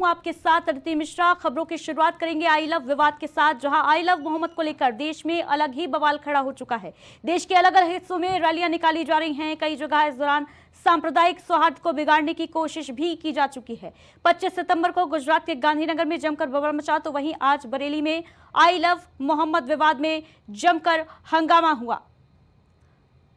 आपके साथ अदिति मिश्रा। खबरों की शुरुआत करेंगे आई लव विवाद के साथ, जहां आई लव मोहम्मद को लेकर देश में अलग ही बवाल खड़ा हो चुका है। देश के अलग अलग हिस्सों में रैलियां निकाली जा रही हैं। कई जगह इस दौरान सांप्रदायिक सौहार्द को बिगाड़ने की कोशिश भी की जा चुकी है। 25 सितंबर को गुजरात के गांधीनगर में जमकर बवाल मचा, तो वहीं आज बरेली में आई लव मोहम्मद विवाद में जमकर हंगामा हुआ।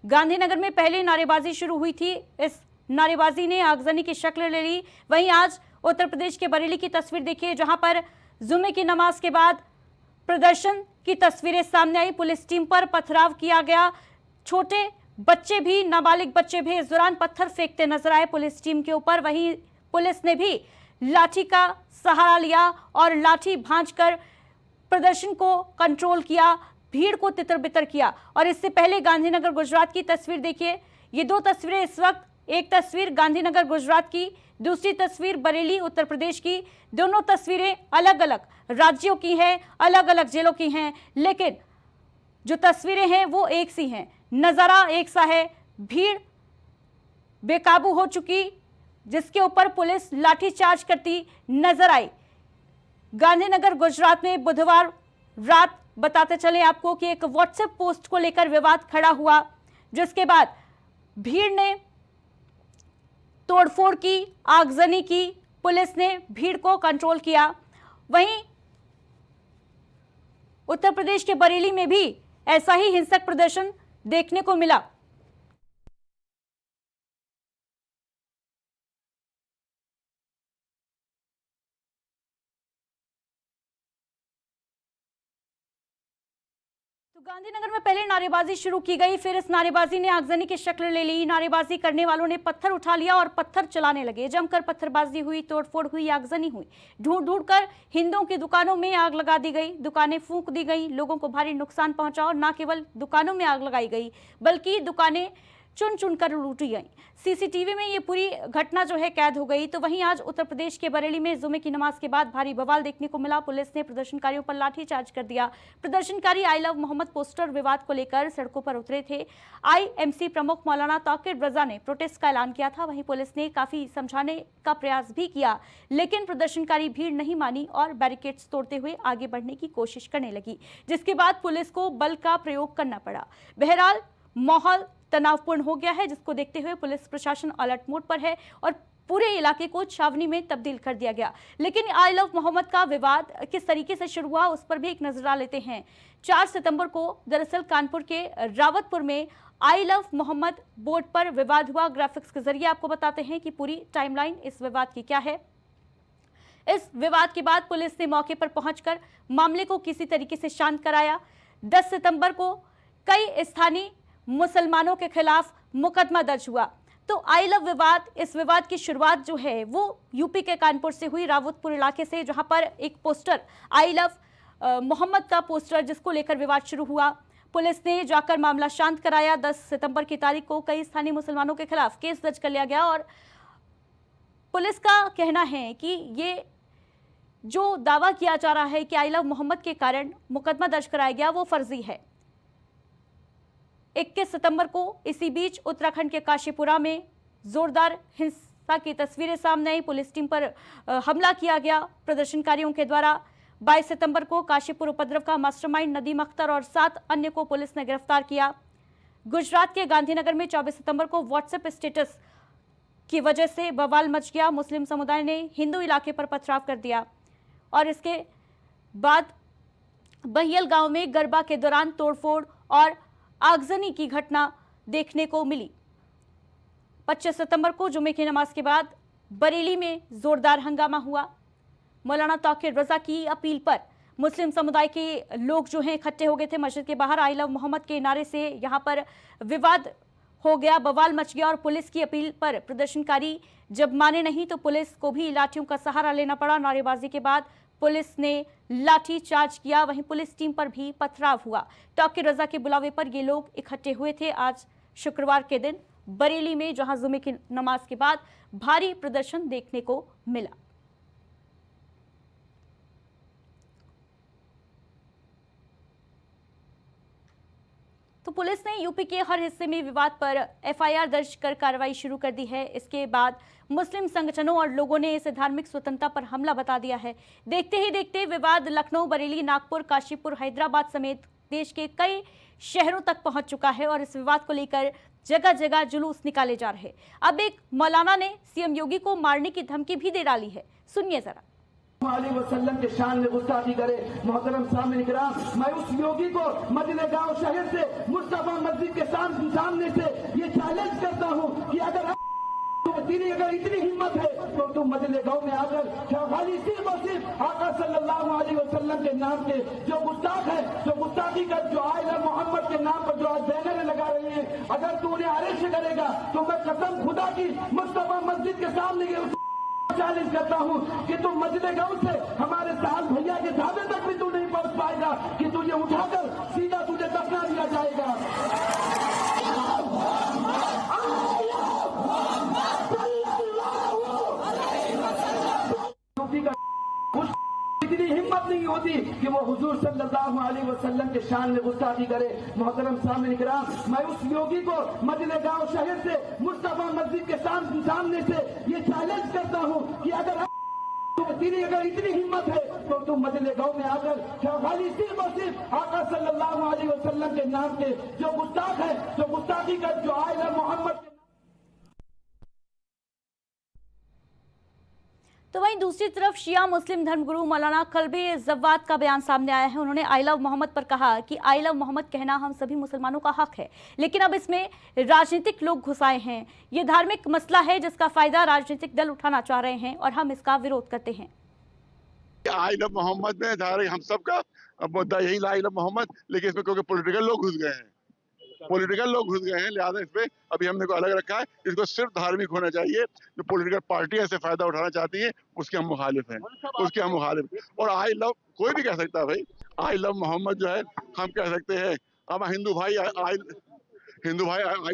गांधीनगर में पहले नारेबाजी शुरू हुई थी। इस नारेबाजी ने आगजनी की शक्ल ले ली। वहीं आज उत्तर प्रदेश के बरेली की तस्वीर देखिए, जहां पर जुमे की नमाज के बाद प्रदर्शन की तस्वीरें सामने आई। पुलिस टीम पर पथराव किया गया। छोटे बच्चे भी, नाबालिग बच्चे भी इस दौरान पत्थर फेंकते नजर आए पुलिस टीम के ऊपर। वहीं पुलिस ने भी लाठी का सहारा लिया और लाठी भांजकर प्रदर्शन को कंट्रोल किया, भीड़ को तितर बितर किया। और इससे पहले गांधीनगर गुजरात की तस्वीर देखिए। ये दो तस्वीरें इस वक्त, एक तस्वीर गांधीनगर गुजरात की, दूसरी तस्वीर बरेली उत्तर प्रदेश की। दोनों तस्वीरें अलग अलग राज्यों की हैं, अलग अलग जिलों की हैं, लेकिन जो तस्वीरें हैं वो एक सी हैं, नजारा एक सा है। भीड़ बेकाबू हो चुकी, जिसके ऊपर पुलिस लाठीचार्ज करती नजर आई। गांधीनगर गुजरात में बुधवार रात बताते चले आपको कि एक व्हाट्सएप पोस्ट को लेकर विवाद खड़ा हुआ, जिसके बाद भीड़ ने तोड़फोड़ की, आगजनी की, पुलिस ने भीड़ को कंट्रोल किया। वहीं उत्तर प्रदेश के बरेली में भी ऐसा ही हिंसक प्रदर्शन देखने को मिला। तो गांधीनगर में पहले नारेबाजी शुरू की गई, फिर इस नारेबाजी ने आगजनी की शक्ल ले ली। नारेबाजी करने वालों ने पत्थर उठा लिया और पत्थर चलाने लगे। जमकर पत्थरबाजी हुई, तोड़फोड़ हुई, आगजनी हुई। ढूंढ ढूंढ कर हिंदुओं की दुकानों में आग लगा दी गई, दुकानें फूंक दी गई, लोगों को भारी नुकसान पहुंचा। और न केवल दुकानों में आग लगाई गई, बल्कि दुकानें चुन चुन कर लूटी गई। सीसीटीवी में ये पूरी घटना जो है कैद हो गई। तो वहीं आज उत्तर प्रदेश के बरेली में जुमे की नमाज के बाद भारी बवाल देखने को मिला। पुलिस ने प्रदर्शनकारियों पर लाठीचार्ज कर दिया। प्रदर्शनकारी आई लव मोहम्मद पोस्टर विवाद को लेकर सड़कों पर उतरे थे। आईएमसी प्रमुख मौलाना तौकीर रजा ने प्रोटेस्ट का ऐलान किया था। वहीं पुलिस ने काफी समझाने का प्रयास भी किया, लेकिन प्रदर्शनकारी भीड़ नहीं मानी और बैरिकेड्स तोड़ते हुए आगे बढ़ने की कोशिश करने लगी, जिसके बाद पुलिस को बल का प्रयोग करना पड़ा। बहरहाल माहौल तनावपूर्ण हो गया है, जिसको देखते हुए पुलिस प्रशासन अलर्ट मोड पर है और पूरे इलाके को छावनी में तब्दील कर दिया गया। लेकिन आई लव मोहम्मद का विवाद किस तरीके से शुरू हुआ, उस पर भी एक नजर डाल लेते हैं। 4 सितंबर को दरअसल कानपुर के रावतपुर में आई लव मोहम्मद बोर्ड पर विवाद हुआ। ग्राफिक्स के जरिए आपको बताते हैं कि पूरी टाइमलाइन इस विवाद की क्या है। इस विवाद के बाद पुलिस ने मौके पर पहुंचकर मामले को किसी तरीके से शांत कराया। 10 सितंबर को कई स्थानीय मुसलमानों के खिलाफ मुकदमा दर्ज हुआ। तो आई लव विवाद, इस विवाद की शुरुआत जो है वो यूपी के कानपुर से हुई, रावतपुर इलाके से, जहां पर एक पोस्टर आई लव मोहम्मद का पोस्टर, जिसको लेकर विवाद शुरू हुआ। पुलिस ने जाकर मामला शांत कराया। 10 सितंबर की तारीख को कई स्थानीय मुसलमानों के खिलाफ केस दर्ज कर लिया गया और पुलिस का कहना है कि ये जो दावा किया जा रहा है कि आई लव मोहम्मद के कारण मुकदमा दर्ज कराया गया, वो फर्जी है। 21 सितंबर को इसी बीच उत्तराखंड के काशीपुरा में जोरदार हिंसा की तस्वीरें सामने आई। पुलिस टीम पर हमला किया गया प्रदर्शनकारियों के द्वारा। 22 सितंबर को काशीपुर उपद्रव का मास्टरमाइंड नदीम अख्तर और 7 अन्य को पुलिस ने गिरफ्तार किया। गुजरात के गांधीनगर में 24 सितंबर को व्हाट्सएप स्टेटस की वजह से बवाल मच गया। मुस्लिम समुदाय ने हिंदू इलाके पर पथराव कर दिया और इसके बाद बहियल गांव में गरबा के दौरान तोड़फोड़ और आगजनी की घटना देखने को मिली। 25 सितंबर को जुमे की नमाज के बाद बरेली में जोरदार हंगामा हुआ। मौलाना तौकीर रजा की अपील पर मुस्लिम समुदाय के लोग जो हैं इकट्ठे हो गए थे मस्जिद के बाहर। आई लव मोहम्मद के नारे से यहां पर विवाद हो गया, बवाल मच गया और पुलिस की अपील पर प्रदर्शनकारी जब माने नहीं तो पुलिस को भी लाठियों का सहारा लेना पड़ा। नारेबाजी के बाद पुलिस ने लाठी चार्ज किया, वहीं पुलिस टीम पर भी पथराव हुआ। तौकीर रजा के बुलावे पर ये लोग इकट्ठे हुए थे आज शुक्रवार के दिन बरेली में, जहां जुमे की नमाज के बाद भारी प्रदर्शन देखने को मिला। तो पुलिस ने यूपी के हर हिस्से में विवाद पर एफआईआर दर्ज कर कार्रवाई शुरू कर दी है। इसके बाद मुस्लिम संगठनों और लोगों ने इसे धार्मिक स्वतंत्रता पर हमला बता दिया है। देखते ही देखते विवाद लखनऊ, बरेली, नागपुर, काशीपुर, हैदराबाद समेत देश के कई शहरों तक पहुंच चुका है और इस विवाद को लेकर जगह जगह जुलूस निकाले जा रहे हैं। अब एक मौलाना ने सीएम योगी को मारने की धमकी भी दे डाली है। सुनिए जरा। वसल्लम के शान में गुस्ताखी करे। मोहतरम सामने इकराम, मैं उस योगी को मदीना गांव शहर से मुस्तफा मस्जिद के सामने से ये चैलेंज करता हूँ कि अगर तेरी अगर इतनी हिम्मत है तो तुम मदीना गांव में आकर खाली सिर्फ और सिर्फ आका सल्लल्लाहु अलैहि वसल्लम के नाम के जो गुस्ताख है, जो गुस्ताखी का जो आयला मोहम्मद के नाम पर जो आज बैनर लगा रहे हैं, अगर तू उन्हें अरेस्ट करेगा तो मैं कसम खुदा की मुस्तफा मस्जिद के सामने चैलेंज करता हूँ कि तुम मस्जिद गांव से हमारे साहब भैया के ढाबे तक भी तू नहीं पहुंच पाएगा कि तुझे उठाकर सीधा तुझे दफना दिया जाएगा। इतनी हिम्मत नहीं होती कि वो हुजूर सल्लल्लाहु अलैहि वसल्लम के शान में गुस्ताखी करे। मोहतरम सामने इकराम, मैं उस योगी को मदीना गांव शहर से मुस्तफा मस्जिद के सामने से ये चैलेंज करता हूँ कि अगर तेरी अगर इतनी हिम्मत है तो तुम मदीना गांव में आकर खाली सिर्फ और सिर्फ आका सल्लल्लाहु अलैहि वसल्लम के नाम के जो गुस्ताख है, जो गुस्ताखी का जो आयला मोहम्मद। तो वहीं दूसरी तरफ शिया मुस्लिम धर्मगुरु मौलाना कल्बे जव्वाद का बयान सामने आया है। उन्होंने आई लव मोहम्मद पर कहा कि आई लव मोहम्मद कहना हम सभी मुसलमानों का हक है, लेकिन अब इसमें राजनीतिक लोग घुसाए हैं। ये धार्मिक मसला है जिसका फायदा राजनीतिक दल उठाना चाह रहे हैं और हम इसका विरोध करते हैं। आई लव मोहम्मद में धारे हम सबका मुद्दा यही आई लव मोहम्मद, लेकिन इसमें क्योंकि पॉलिटिकल लोग घुस गए हैं, लिहाजा इसमें अभी हमने को अलग रखा है। इसको सिर्फ धार्मिक होना चाहिए। जो पॉलिटिकल पार्टियां इससे फायदा उठाना चाहती हैं उसके हम मुखालिफ हैं, और आई लव कोई भी कह सकता है भाई, आई लव मोहम्मद जो है हम कह सकते हैं। हम हिंदू भाई आई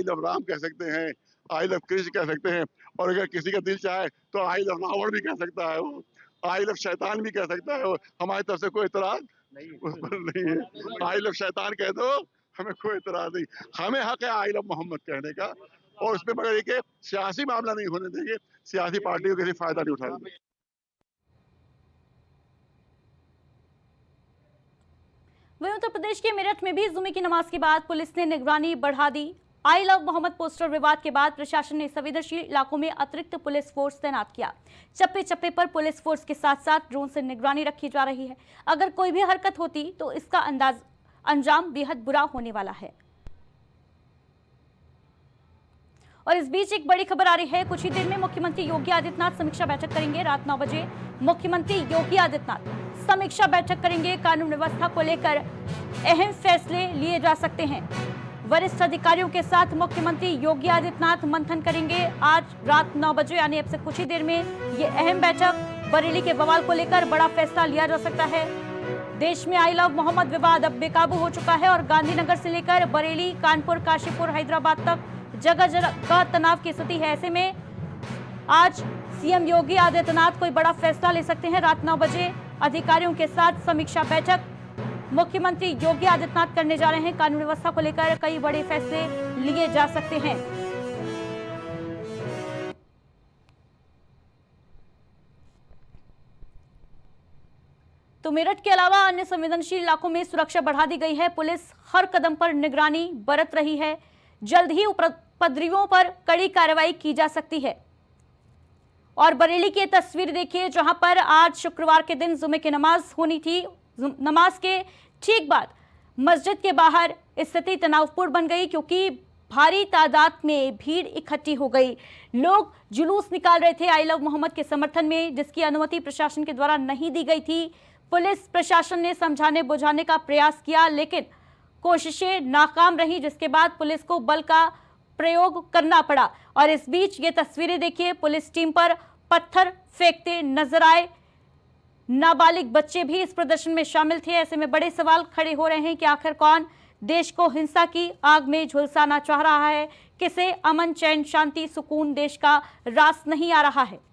लव राम कह सकते हैं, आई लव कृष्ण कह सकते हैं, और अगर किसी का दिल चाहे तो आई लव रावण भी कह सकता है, वो आई लव शैतान भी कह सकता है। हमारी तरफ से कोई इतराज नहीं है। आई लव शैतान कह दो, हमें कोई इतराज नहीं। हमें हक है आई लव मोहम्मद कहने का, और उसमें मगर एक सियासी मामला नहीं होने देंगे, सियासी पार्टी को किसी फायदा नहीं उठाएंगे। वहीं उत्तर प्रदेश के मेरठ में भी जुमे की नमाज के बाद पुलिस ने निगरानी बढ़ा दी। आई लव मोहम्मद पोस्टर विवाद के बाद प्रशासन ने संवेदनशील इलाकों में अतिरिक्त पुलिस फोर्स तैनात किया। चप्पे चप्पे पर पुलिस फोर्स के साथ साथ ड्रोन से निगरानी रखी जा रही है। अगर कोई भी हरकत होती तो इसका अंजाम बेहद बुरा होने वाला है। और इस बीच एक बड़ी खबर आ रही है। कुछ ही देर में मुख्यमंत्री योगी आदित्यनाथ समीक्षा बैठक करेंगे। रात 9 बजे मुख्यमंत्री योगी आदित्यनाथ समीक्षा बैठक करेंगे। कानून व्यवस्था को लेकर अहम फैसले लिए जा सकते हैं। वरिष्ठ अधिकारियों के साथ मुख्यमंत्री योगी आदित्यनाथ मंथन करेंगे। आज रात 9 बजे यानी अब से कुछ ही देर में ये अहम बैठक, बरेली के बवाल को लेकर बड़ा फैसला लिया जा सकता है। देश में आई लव मोहम्मद विवाद अब बेकाबू हो चुका है और गांधीनगर से लेकर बरेली, कानपुर, काशीपुर, हैदराबाद तक जगह जगह तनाव की स्थिति है। ऐसे में आज सीएम योगी आदित्यनाथ कोई बड़ा फैसला ले सकते हैं। रात 9 बजे अधिकारियों के साथ समीक्षा बैठक मुख्यमंत्री योगी आदित्यनाथ करने जा रहे हैं। कानून व्यवस्था को लेकर कई बड़े फैसले लिए जा सकते हैं। तो मेरठ के अलावा अन्य संवेदनशील इलाकों में सुरक्षा बढ़ा दी गई है। पुलिस हर कदम पर निगरानी बरत रही है। जल्द ही उपद्रवियों पर कड़ी कार्रवाई की जा सकती है। और बरेली की तस्वीर देखिए, जहां पर आज शुक्रवार के दिन जुमे की नमाज होनी थी। नमाज के ठीक बाद मस्जिद के बाहर स्थिति तनावपूर्ण बन गई, क्योंकि भारी तादाद में भीड़ इकट्ठी हो गई। लोग जुलूस निकाल रहे थे आई लव मोहम्मद के समर्थन में, जिसकी अनुमति प्रशासन के द्वारा नहीं दी गई थी। पुलिस प्रशासन ने समझाने बुझाने का प्रयास किया, लेकिन कोशिशें नाकाम रही, जिसके बाद पुलिस को बल का प्रयोग करना पड़ा। और इस बीच ये तस्वीरें देखिए, पुलिस टीम पर पत्थर फेंकते नजर आए। नाबालिग बच्चे भी इस प्रदर्शन में शामिल थे। ऐसे में बड़े सवाल खड़े हो रहे हैं कि आखिर कौन देश को हिंसा की आग में झुलसाना चाह रहा है, किसे अमन, चैन, शांति, सुकून देश का रास नहीं आ रहा है।